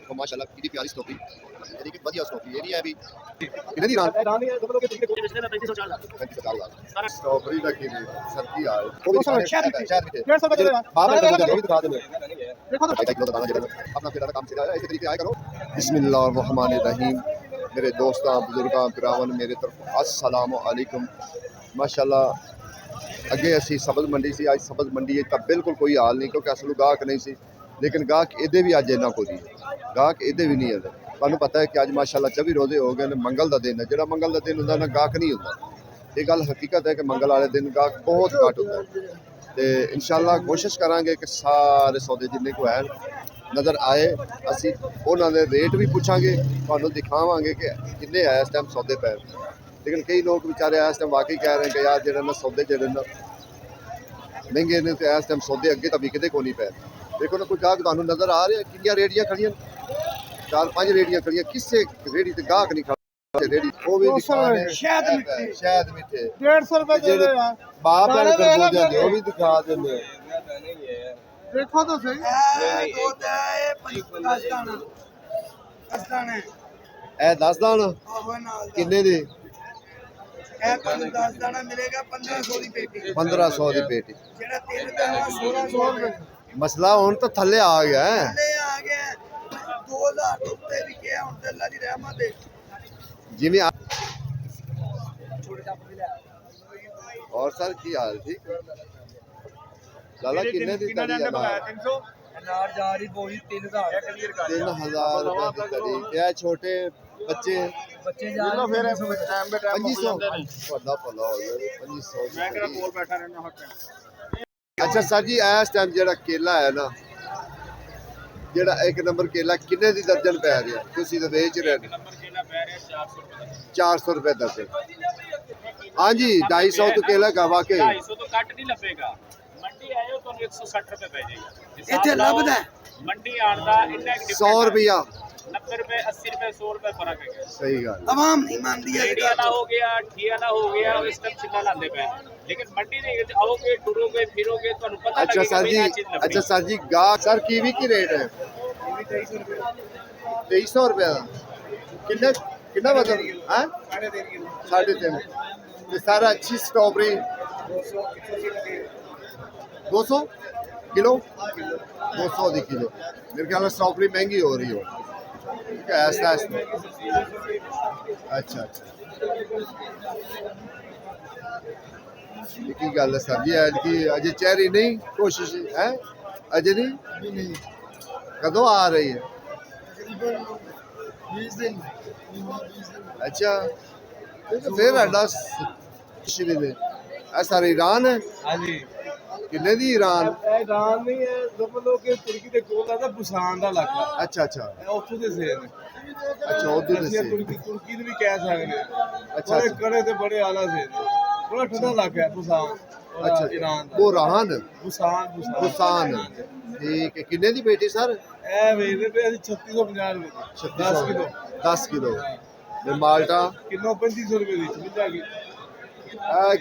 तो माशाल्लाह कितनी प्यारी स्टॉपरी यानी कि बढ़िया स्टॉपरी ये नहीं है अभी कितने दी रान स्टॉपरी का की सर्दी आ वो भी शायद में 150 का चलेगा बाबा का वो भी दिखा दे देखो तो किलो दाना जरा अपना फिर काम सीधा है इसी तरीके आया करो बिस्मिल्लाहिर्रहमानिर्रहीम मेरे दोस्तों बुजुर्गों भरावान मेरे तरफ अस्सलाम वालेकुम माशाल्लाह अगे असी सब्ज़ मंडी से अज सब्ज़ मंडी का बिल्कुल कोई हाल नहीं क्योंकि असल गाहक नहीं सी लेकिन गाहक इहदे भी अज इन्ना कोई गाहक इहदे भी नहीं है तुहानूं पता है कि अज माशाल्लाह 24 रोजे हो गए मंगल का दिन है जो मंगल का दिन होंदा ना गाहक नहीं होंदा ये गल हकीकत है कि मंगल वाले दिन गाहक बहुत घट होंदा है तो इंशाल्लाह कोशिश करांगे कि सारे सौदे जिन्ने को है नज़र आए असी उन्होंने रेट भी पूछांगे तुहानूं दिखावांगे कि किन्ने है इस टाइम सौदे पै लेकिन कई लोग बेचारे इस टाइम वाकई कह रहे हैं कि यार जो ना सौदे जो ना महंगे ने तो इस टाइम सौदे अगे तो विकते को नहीं पै देखो ना कोई गाहक तुहानूं नज़र आ रहा है कितनी रेहड़ियां खड़ियां 4-5 रेहड़ियां खड़ियां किससे रेहड़ी ते गाहक नहीं खड़ा रेहड़ी वो भी दिखा रहे हैं शायद मीठे 150 रुपए दे दे यार बाप है खरबूजे दे वो भी दिखा देंगे देखो तो सही ए 10 दाना किन्ने दे 10 दाना मिलेगा 1500 ਦੀ ਪੇਟੀ 1500 ਦੀ पेटी ਜਿਹੜਾ 3 दाना 1600 ਰੁਪਏ मसला हुण तो थल्ले आ गया है ਥੱਲੇ ਆ ਗਿਆ 2000 ਉੱਤੇ ਵੀ ਗਿਆ ਹੁਣ ਤੇ ਅੱਲਾ ਦੀ ਰਹਿਮਤ ਹੈ जिवें और सर की हाल ठीक लाला किन्ने दी तड़ी है 300 अनार जा रही वही 3000 3000 रुपए की तड़ी क्या छोटे बच्चे जा रहे हैं फिर टाइम पे टाइम 2500 पला पला हो गया 2500 मैं करा कोल बैठा रहना हक अच्छा सर जी इस टाइम जेड़ा केला है ना जेड़ा एक नंबर केला किन्ने दी दर्जन पै रहा तुसी तो बेच रहे हो नंबर केला पै रहा 400 रुपए दर्जन हाँ जी 250 तो केला का वाकई 250 तो कट नहीं लपेगा मंडी आयो तो 160 रुपए पै जाएगा इथे लभदा मंडी आंदा इतना 100 रुपया 90 रुपए 80 रुपए 100 रुपए फर्क है सही गल तमाम नहीं मानदी है रेडी वाला हो गया ठी वाला हो गया इस तक चिल्ला लांदे पे लेकिन मंडी दे आओगे टुरोगे फिरोगे तो पता अच्छा सर जी अच्छा सर जी गाहक सर कीवी की रेट है 2300 रुपया किन्ने कितना मतलब है 3.5 ये सारा अच्छी स्ट्रॉबेरी 200 किलो 200 दी किलो मेरे ख्याल में स्ट्रॉबेरी महंगी हो रही हो ऐसा अच्छा अच्छा की गल है सर जी की अजय चेहरी नहीं कोशिश है अजय नहीं कदों आ रही है 20 दिन अच्छा तो फिर ऐसा ईरान है हां जी किन्ने दी ईरान ईरान नहीं है समझो कि तुर्की ਦੇ ਕੋਲ ਹੈ ਬੁਸਾਨ ਦਾ ਇਲਾਕਾ अच्छा अच्छा ਉੱਥੋਂ ਦੇ ਸੇ ਨੇ अच्छा उधर से ਤੁਰਕੀ ਨੂੰ ਵੀ ਕਹਿ ਸਕਦੇ अच्छा ਬੜੇ ਕੜੇ ਤੇ ਬੜੇ ਆਲਾ ਸੇ ਬੜਾ ਠੰਡਾ ਇਲਾਕਾ ਹੈ ਬੁਸਾਨ अच्छा ईरान ਦਾ वो रहान ਬੁਸਾਨ बुसान ठीक है किन्ने दी बेटी सर ਇਹ ਵੇਚਦੇ ਪਏ ਅਸੀਂ 3650 ਰੁਪਏ 10 ਕਿਲੋ 10 किलो ये माल्टा किलो 3500 रुपए दी मिल जाएगी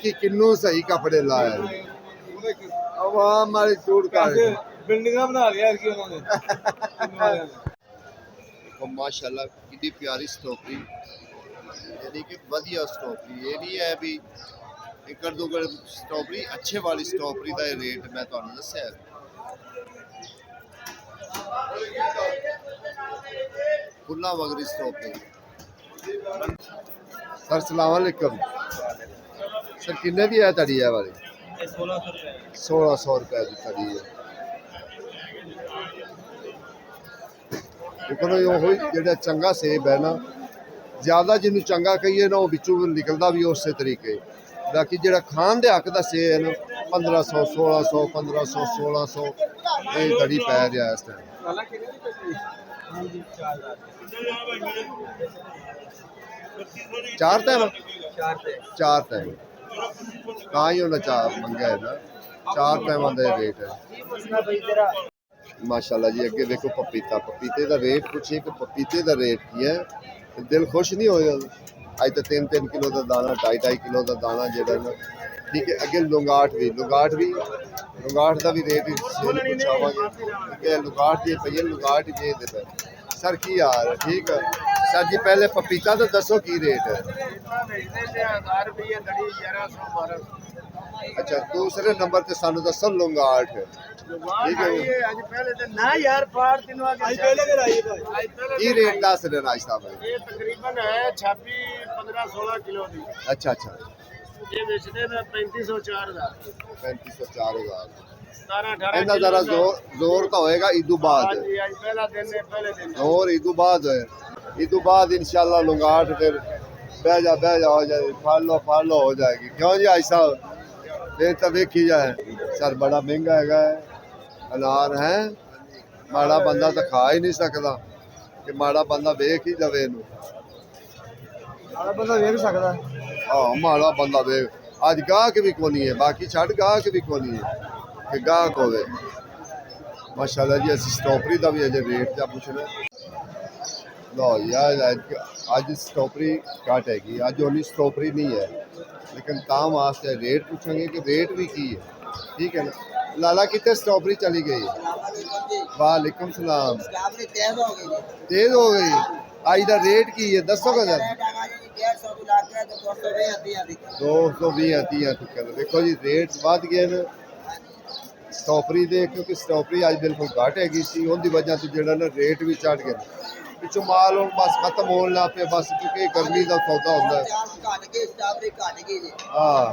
कि किन्नू सही कपड़े लाया अब हमारे चूड़ का बिल्डिंगा बना लिया यार की उन्होंने देखो माशाल्लाह कितनी प्यारी स्ट्रॉबेरी यानी कि बढ़िया स्ट्रॉबेरी ये नहीं है भी एकड़ दुगड़ स्ट्रॉबेरी अच्छे वाली स्ट्रॉबेरी का रेट मैं तुहानू दस्सिया फुल्ला वगरी स्ट्रॉबेरी सर सलाम अलैकुम सर किन्ने दी है तड़ी है वाली 1600 रुपए की तड़ी है देखो ना यो होई जेड़ा चंगा सेब है ना ज्यादा जिन्हों चंगा कहिए ना वो बिचों निकलता भी उस तरीके बाकी जेड़ा खान दे हक दा सेब है ना 1500 1600 1500 1600 ये तड़ी पै रहा है इस टाइम चार टाइम कहाँ ही होना चार मंगा है ना 4 टाइम का रेट है माशाल्लाह जी अगे देखो पपीता पपीते का रेट पूछिए कि पपीते का रेट की है दिल खुश नहीं होएगा अज तो 3-3 किलो का दाना 2.5 किलो का दाना जो ना ठीक है अगे लुंगाट का भी रेट पूछावे लुगाट जी पी लुगाट जे सर की यार ठीक है सर जी पहले पपीता तो दसो की रेट है अच्छा दूसरे नंबर पे सानू दसो लूंगा 8 ठीक है की रेट दस रहे आज साहब तकरीबन है 26-15-16 किलो की अच्छा अच्छा ये बेचते हैं 3504 35,000 17-18 इतना जरा जोर तो होएगा ईदू बाद पहला दिन है पहले दिन और ईदू बाद है ईदू बाद इंशाल्लाह लुंगाट फिर बह जा हो जाए फालो हो जाएगी क्यों जी आज साहब फिर तो देखी जाए सर बड़ा महंगा है अनार है माड़ा बंदा तो खा ही नहीं सकता कि माड़ा बंदा वेख ही जावे इनू माड़ा बंदा वेख सकदा हाँ माड़ा बंदा वेख अज गाहक भी कोनी है बाकी छड़ गाहक भी कोनी है कि गाहक होवे माशाल्लाह जी असं स्ट्रॉबेरी का भी अजे रेट जा पूछना लो यार अज स्ट्रॉबेरी घट हैगी अज ओनी स्ट्रॉबेरी नहीं है लेकिन तां वास्ते रेट पूछेंगे कि रेट भी की है ठीक है ना लाला कितने स्ट्रॉबेरी चली गई वालेकुम सलाम तेज हो गई आज का रेट की है दसो का 220 देखो जी रेट बढ़ गए ने स्ट्रॉबेरी दे क्योंकि स्ट्रॉबेरी अज बिल्कुल घट हैगी सी उनकी वजह से जो ना रेट भी चढ़ गए पिछू माल हम बस खत्म होने लग पे बस क्योंकि गर्मी का सौदा होता है हाँ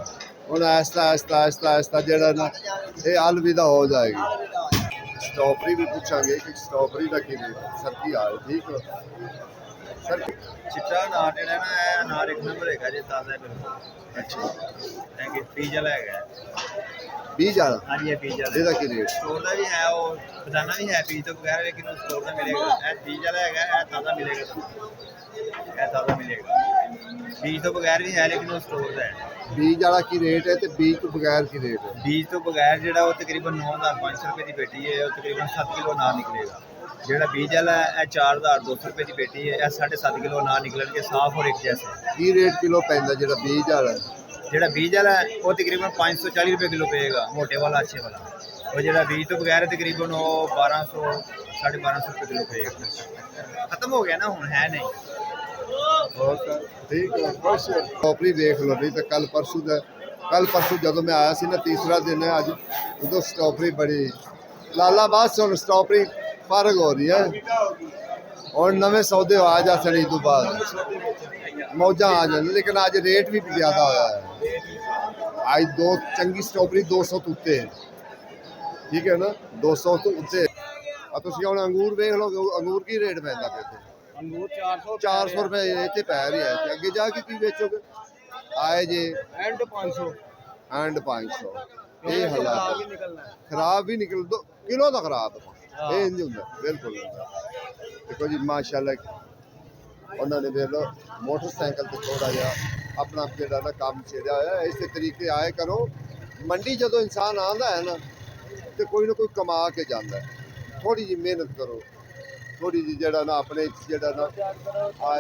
ਹੁਣ ਆਹਿਸਤਾ ਆਹਿਸਤਾ ਜਿਹੜਾ ਨਾ ਇਹ अलविदा हो जाएगी स्ट्रॉबेरी भी पूछांगे कि स्ट्रॉबेरी का की रेट सर की हाल ठीक हो सर चिट्टा अनार जेड़ा ना है अनार एक नंबर हैगा जी ताजा है बिल्कुल अच्छा है बीज वाला हैगा बीज वाला हाँ जी बीज वाला ਇਹਦਾ ਕੀ रेट स्टोर का भी है वो खजाना भी है बीज तो बगैर लेकिन वो स्टोर का मिलेगा ये बीज वाला हैगा ये ताजा मिलेगा ये ताजा मिलेगा बीज तो बगैर भी है लेकिन वो स्टोर का है बीज वाला की रेट है तो बीज तो बगैर की रेट है बीज तो बगैर ਜਿਹੜਾ ਉਹ ਤਕਰੀਬਨ 9500 ਰੁਪਏ ਦੀ ਪੇਟੀ ਹੈ ਉਹ ਤਕਰੀਬਨ 7 ਕਿਲੋ ਅਨਾਰ ਨਿਕਲੇਗਾ ਜਿਹੜਾ ਬੀਜ ਵਾਲਾ ਹੈ 4200 ਰੁਪਏ ਦੀ ਪੇਟੀ ਹੈ ਇਹ 7.5 ਕਿਲੋ ਅਨਾਰ ਨਿਕਲਣਗੇ ਸਾਫ਼ ਔਰ ਇੱਕ ਜੈਸੇ की रेट किलो पैंदा ਜਿਹੜਾ बीज ਵਾਲਾ ਜਿਹੜਾ ਬੀਜ ਵਾਲਾ ਹੈ ਉਹ ਤਕਰੀਬਨ 540 ਰੁਪਏ ਕਿਲੋ ਪਏਗਾ ਮੋਟੇ ਵਾਲਾ ਅੱਛੇ ਵਾਲਾ ਉਹ ਜਿਹੜਾ ਬੀਜ ਤੋਂ ਬਗੈਰ ਹੈ ਤਕਰੀਬਨ ਉਹ 1200 1250 ਰੁਪਏ ਕਿਲੋ ਪਏਗਾ ਖਤਮ ਹੋ ਗਿਆ ਨਾ ਹੁਣ ਹੈ ਨਹੀਂ ठीक है स्ट्रॉबेरी देख लो नहीं तो कल परसों जदों मैं आया सी ना तीसरा दिन है अज उदो स्ट्रॉबेरी बड़ी लाला बस हम स्ट्रॉबेरी फर्क हो रही है और नवे सौदे आ जा सड़ी तो बाद मौजा आ जाने लेकिन अज रेट भी ज़्यादा होया है अज दो चंगी स्ट्रॉबेरी 200 तो उत्ते ठीक है ना 200 तो उत्ते तुसीं हुण अंगूर देख लो अंगूर की रेट पैंदा पे ਅੰਗੂਰ 400 रुपए इतने पै रही है अगे जाके की बेचोगे आए जे ਐਂਡ 500 एंड 500 ये हालात खराब भी निकल दो किलो का खराब ये नहीं होंगे बिल्कुल देखो जी माशाल्लाह उन्होंने देख लो मोटरसाइकिल तो थोड़ा जहा अपना जोड़ा ना काम छेड़ा होया इस तरीके आए करो मंडी जो इंसान आता है ना तो कोई ना कोई कमा के जाता है थोड़ी जी मेहनत करो थोड़ी जी जरा ना अपने जरा ना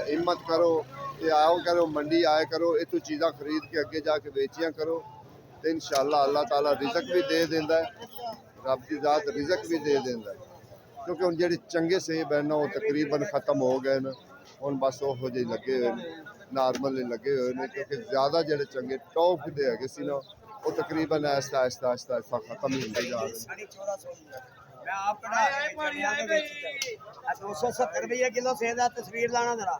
हिम्मत करो ते आओ करो मंडी आया करो इतों चीज़ां खरीद के अगे जाके बेचिया करो तो इंशाअल्लाह अल्लाह ताला रिजक भी दे देंदा है रब की ज़ात रिजक भी दे देंदा है क्योंकि हुण जेहड़े चंगे सेब है ना वो तकरीबन खत्म हो गए न हुण बस ओहो जे लगे हुए नॉर्मल लगे हुए ने क्योंकि ज़्यादा जेहड़े चंगे टॉप दे हैगे सी ना वो तकरीबन आहिस्ता खत्म ही होंदे जा रहे हैं 270 रुपये किलो सेब दा तस्वीर लाना जरा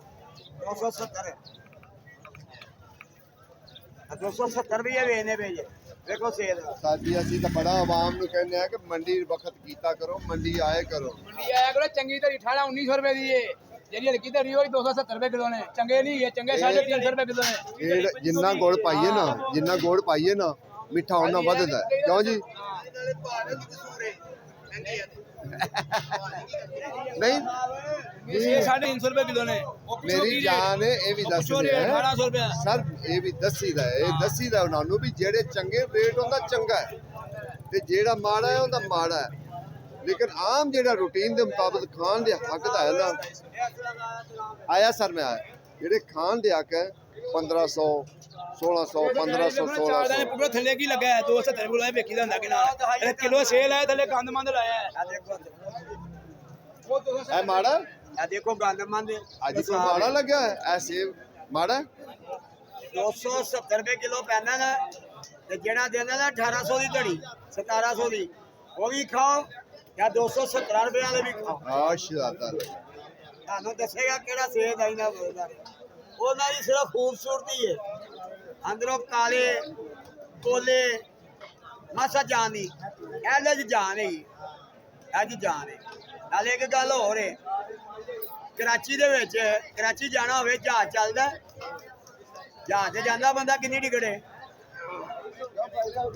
270 रुपये वेचने पे जे देखो सेब साजी असी तो बड़ा आवाम नूं कहने हैं कि मंडी वक्त कीता करो मंडी आए करो चंगी धरी 18-1900 रुपए दी है ਜਿਹੜੀ ਹਲਕੀ ਧਰੀ ਉਹ 270 ਰੁਪਏ ਕਿਲੋ ਨੇ ਚੰਗੇ ਨਹੀਂ ਹੈ ਚੰਗੇ 350 ਰੁਪਏ ਕਿਲੋ ਨੇ ਜਿੰਨਾ ਗੁੜ ਪਾਈਏ ਨਾ ਮਿੱਠਾ ਉਹਨਾਂ ਵੱਧਦਾ ਕਿਉਂ ਜੀ नहीं ये 350 रुपए किलो ने मेरी जान ये भी दस 1800 रुपए सर ये भी दसी दा है दसी दा उन्होंने भी जेड़े चंगे रेट होंदा चंगा है ते जेड़ा माड़ा है उनदा माड़ा है लेकिन आम जेड़ा रूटीन दे मुताबिक खान दे हक दा है ना आया सर मैं आया जेड़े खान दे हक है 1500 1600 1500 1600 पूरा थल्ले की लगा है 270 किलो है बेकी दा हुंदा कि ना किलो सेल है थल्ले गंद मंद लाया है है माड़ा ਆ ਦੇਖੋ ਗੰਦਮੰਦ ਅੱਜ ਕੋਈ ਮਾੜਾ ਲੱਗਾ ਐ ਸੇਬ ਮਾੜਾ 270 ਰੁਪਏ ਕਿਲੋ ਪੈਂਦਾ ਨਾ ਤੇ ਜਿਹੜਾ ਦਿੰਦਾ ਨਾ 1800 ਦੀ ਧੜੀ 1700 ਦੀ ਉਹ ਵੀ ਖਾਓ ਜਾਂ 270 ਰੁਪਏ ਵਾਲੇ ਵੀ ਖਾਓ ਮਾਸ਼ਾਅੱਲਾ ਤੁਹਾਨੂੰ ਦੱਸੇਗਾ ਕਿਹੜਾ ਸੇਬ ਆਈ ਨਾ ਬੋਲਦਾ ਉਹਨਾਂ ਦੀ ਸਿਰਫ ਖੂਬਸੂਰਤੀ ਹੈ ਅੰਦਰੋਂ ਕਾਲੇ ਕੋਲੇ ਮਾਸਾ ਜਾਨ ਦੀ ਇਹਦੇ ਚ ਜਾਨ ਹੈਗੀ ਅੱਜ ਜਾਨ ਹੈ ਨਾਲੇ ਇੱਕ ਗੱਲ ਹੋਰ ਹੈ ਕਰਾਚੀ ਦੇ ਵਿੱਚ ਕਰਾਚੀ ਜਾਣਾ ਹੋਵੇ ਜਹਾਜ਼ ਚੱਲਦਾ ਜਹਾਜ਼ ਤੇ ਜਾਂਦਾ ਬੰਦਾ ਕਿੰਨੀ ਟਿਕਟ ਹੈ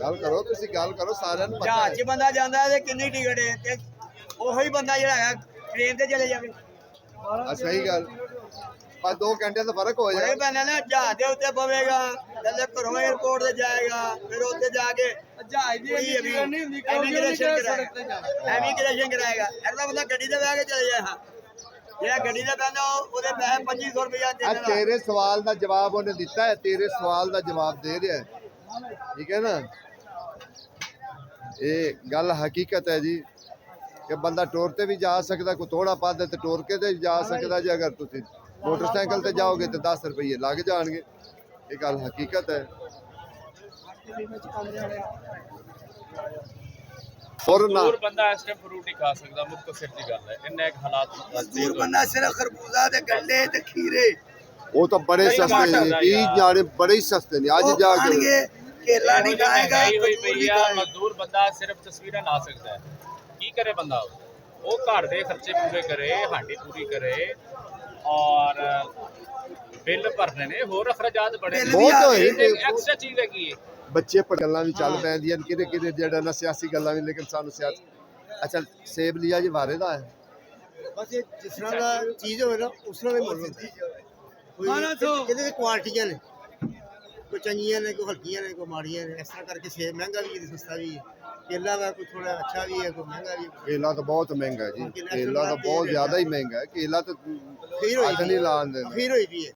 ਗੱਲ ਕਰੋ ਤੁਸੀਂ ਗੱਲ ਕਰੋ ਸਾਰਿਆਂ ਨੂੰ ਪਤਾ ਜਹਾਜ਼ 'ਚ ਬੰਦਾ ਜਾਂਦਾ ਤੇ ਕਿੰਨੀ ਟਿਕਟ ਹੈ ਤੇ ਉਹੀ ਬੰਦਾ ਜਿਹੜਾ ਹੈਗਾ ਟ੍ਰੇਨ ਤੇ ਚਲੇ ਜਾਵੇ ਆ ਸਹੀ ਗੱਲ ਪਰ 2 ਘੰਟਿਆਂ ਦਾ ਫਰਕ ਹੋ ਬੜੇ ਜਾਏ ਪੈਣਾ ਨਾ ਜਹਾਜ਼ ਦੇ ਉੱਤੇ ਪਵੇਗਾ ਪਹਿਲੇ ਘਰੋਂ 에어ਪੋਰਟ ਤੇ ਜਾਏਗਾ ਫਿਰ ਉੱਥੇ ਜਾ ਕੇ ਜਹਾਜ਼ ਦੀ ਇਮੀਗ੍ਰੇਸ਼ਨ ਕਰਾਏਗਾ ਅਗਲਾ ਬੰਦਾ ਗੱਡੀ ਤੇ ਬਹਿ ਕੇ ਚਲੇ ਜਾਏ ਜਿਹੜਾ ਗੱਡੀ ਤੇ ਬਹਿੰਦਾ ਉਹਦੇ ਪੈਸੇ 2500 ਰੁਪਇਆ ਆ ਦੇਣਾ ਤੇਰੇ ਸਵਾਲ ਦਾ ਜਵਾਬ ਉਹਨੇ ਦਿੱਤਾ ਹੈ ਤੇਰੇ ਸਵਾਲ ਦਾ ਜਵਾਬ ਦੇ ਰਿਹਾ ਹੈ ਠੀਕ ਹੈ ਨਾ ਇਹ ਗੱਲ ਹਕੀਕਤ ਹੈ ਜੀ ਕਿ ਬੰਦਾ ਟੋਰ ਤੇ ਵੀ ਜਾ ਸਕਦਾ ਕੋਈ ਥੋੜਾ ਪਾਦੇ ਤੇ ਟੋਰ ਕੇ ਤੇ ਵੀ ਜਾ ਸਕਦਾ ਜੇ ਅਗਰ ਤੁਸੀਂ ਮੋਟਰਸਾਈਕਲ ਤੇ ਜਾਓਗੇ ਤੇ 10 ਰੁਪਏ ਲੱਗ ਜਾਣਗੇ ਇਹ ਗੱਲ ਹਕੀਕਤ ਹੈ ਮਜ਼ਦੂਰ ਬੰਦਾ ਇਸ ਟਾਈਮ ਫਰੂਟ ਨਹੀਂ ਖਾ ਸਕਦਾ ਮੁਖਤਸਰ ਦੀ ਗੱਲ ਹੈ ਇੰਨੇ ਇੱਕ ਹਾਲਾਤ ਮਜ਼ਦੂਰ ਬੰਦਾ ਸਿਰਫ ਖਰਬੂਜ਼ਾ ਤੇ ਗੰਡੇ ਤੇ ਖੀਰੇ ਉਹ ਤਾਂ ਬੜੇ ਸਸਤੇ ਨੇ 20 ਜਾਣੇ ਬੜੇ ਹੀ ਸਸਤੇ ਨੇ ਅੱਜ ਜਾ ਕੇ ਕੇਲਾ ਨਹੀਂ ਖਾਏਗਾ ਮਹਿੰਗਾਈ ਹੋਈ ਪਈ ਆ ਮਜ਼ਦੂਰ ਬੰਦਾ ਸਿਰਫ ਤਸਵੀਰਾਂ ਲਾ ਸਕਦਾ ਹੈ ਕੀ ਕਰੇ ਬੰਦਾ ਉਹ ਘਰ ਦੇ ਖਰਚੇ ਪੂਰੇ ਕਰੇ ਹਾਂਡੀ ਪੂਰੀ ਕਰੇ ਔਰ ਬਿੱਲ ਭਰਨੇ ਨੇ ਹੋਰ ਅਖਰਾਜਾਤ ਬੜੇ ਨੇ ਬਹੁਤ ਹੋਏ ਐਕਸਟਰਾ ਚੀਜ਼ ਹੈਗੀ ਹੈ ਬੱਚੇ ਪਰ ਗੱਲਾਂ ਵੀ ਚੱਲ ਪੈਂਦੀਆਂ ਨੇ ਕਿਹਦੇ ਕਿਹਦੇ ਜਿਹੜਾ ਨਾ ਸਿਆਸੀ ਗੱਲਾਂ ਵੀ ਲੇਕਿਨ ਸਾਨੂੰ ਸਿਆਸਤ ਅੱਛਾ ਸੇਬ ਲਿਆ ਜੀ ਵਾਰੇ ਦਾ ਹੈ ਬਸ ਇਹ ਜਿਸ ਤਰ੍ਹਾਂ ਦਾ ਚੀਜ਼ ਹੋਵੇ ਨਾ ਉਸ ਤਰ੍ਹਾਂ ਦੇ ਮੁੱਲ ਹੁੰਦੇ ਕਿਹਦੇ ਕੁਆਲਟੀਆਂ ਨੇ ਕੋਈ ਚੰਗੀਆਂ ਨੇ ਕੋਈ ਹਲਕੀਆਂ ਨੇ ਕੋਈ ਮਾੜੀਆਂ ਨੇ ਇਸ ਤਰ੍ਹਾਂ ਕਰਕੇ ਸੇਬ ਮਹਿੰਗਾ ਵੀ ਹੈ ਸਸਤਾ ਵੀ ਹੈ ਕੇਲਾ ਵਾ ਕੋਈ ਥੋੜਾ ਅੱਛਾ ਵੀ ਹੈ ਕੋਈ ਮਹਿੰਗਾ ਵੀ ਕੇਲਾ ਤਾਂ ਬਹੁਤ ਮਹਿੰਗਾ ਹੈ ਜੀ ਕੇਲਾ ਤਾਂ ਬਹੁਤ ਜ਼ਿਆਦਾ ਹੀ ਮਹਿੰਗਾ ਹੈ ਕੇਲਾ ਤਾਂ ਖੀਰ ਹੋਈ ਹੱਥ ਨਹੀਂ ਲਾਉਣ ਦਿੰਦੇ ਖੀਰ ਹੋਈ ਵੀ ਹੈ